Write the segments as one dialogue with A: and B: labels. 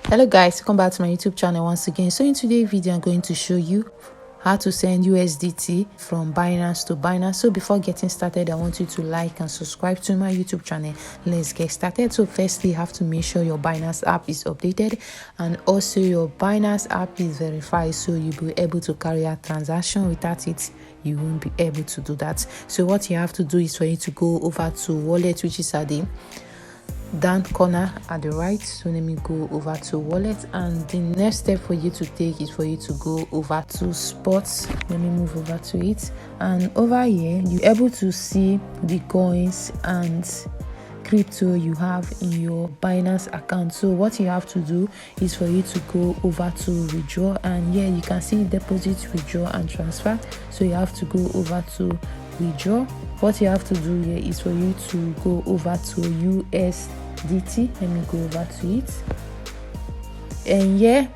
A: Hello guys, welcome back to my YouTube channel once again. So in today's video I'm going to show you how to send USDT from Binance to Binance. So before getting started, I want you to like and subscribe to my YouTube channel. Let's get started. So firstly, you have to make sure your Binance app is updated and also your Binance app is verified, so you'll be able to carry out transaction. Without it, you won't be able to do that. So what you have to do is for you to go over to wallet, which is at the down corner at the right. So let me go over to wallet, and the next step for you to take is for you to go over to spots. Let me move over to it, and over here you're able to see the coins and crypto you have in your Binance account. So what you have to do is for you to go over to withdraw, and here you can see deposit, withdraw and transfer. So you have to go over to withdraw. What you have to do here is for you to go over to USDT. Let me go over to it, and here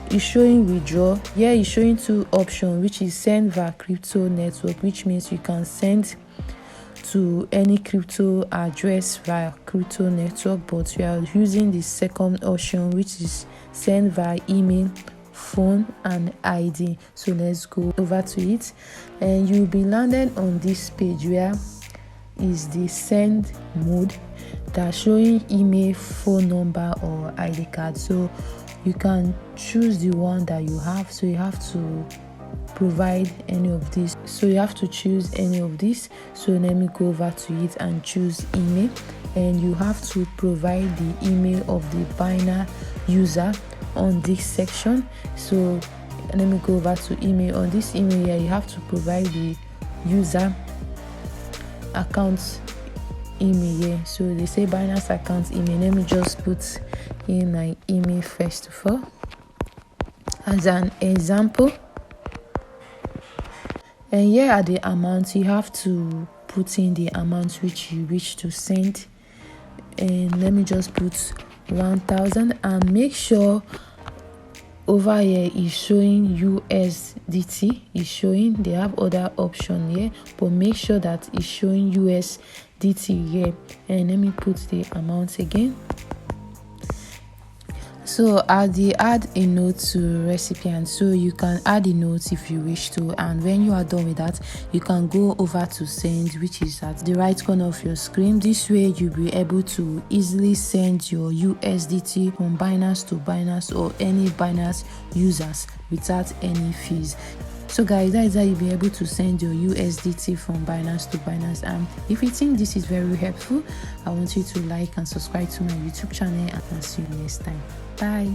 A: it's showing withdraw. Here it's showing two options, which is send via crypto network, which means you can send to any crypto address via crypto network, but we are using the second option, which is send via email, phone and ID. So let's go over to it, and you'll be landed on this page where is the send mode that's showing email, phone number or ID card. So you can choose the one that you have. So you have to provide any of this, so you have to choose any of this. So let me go over to it and choose email, and you have to provide the email of the Binance user on this section. So let me go over to email. On this email here, you have to provide the user account email here. So they say Binance account email. Let me just put in my email first of all as an example. And here are the amounts. You have to put in the amount which you wish to send, and let me just put 1,000, and make sure over here is showing USDT. Is showing, they have other option here, but make sure that it's showing USDT here. And let me put the amount again. So add a note to recipient. So you can add a note if you wish to, and when you are done with that, you can go over to send, which is at the right corner of your screen. This way you'll be able to easily send your USDT from Binance to Binance or any Binance users without any fees. So guys, that is how you'll be able to send your USDT from Binance to Binance. And if you think this is very helpful, I want you to like and subscribe to my YouTube channel, and I'll see you next time. Bye.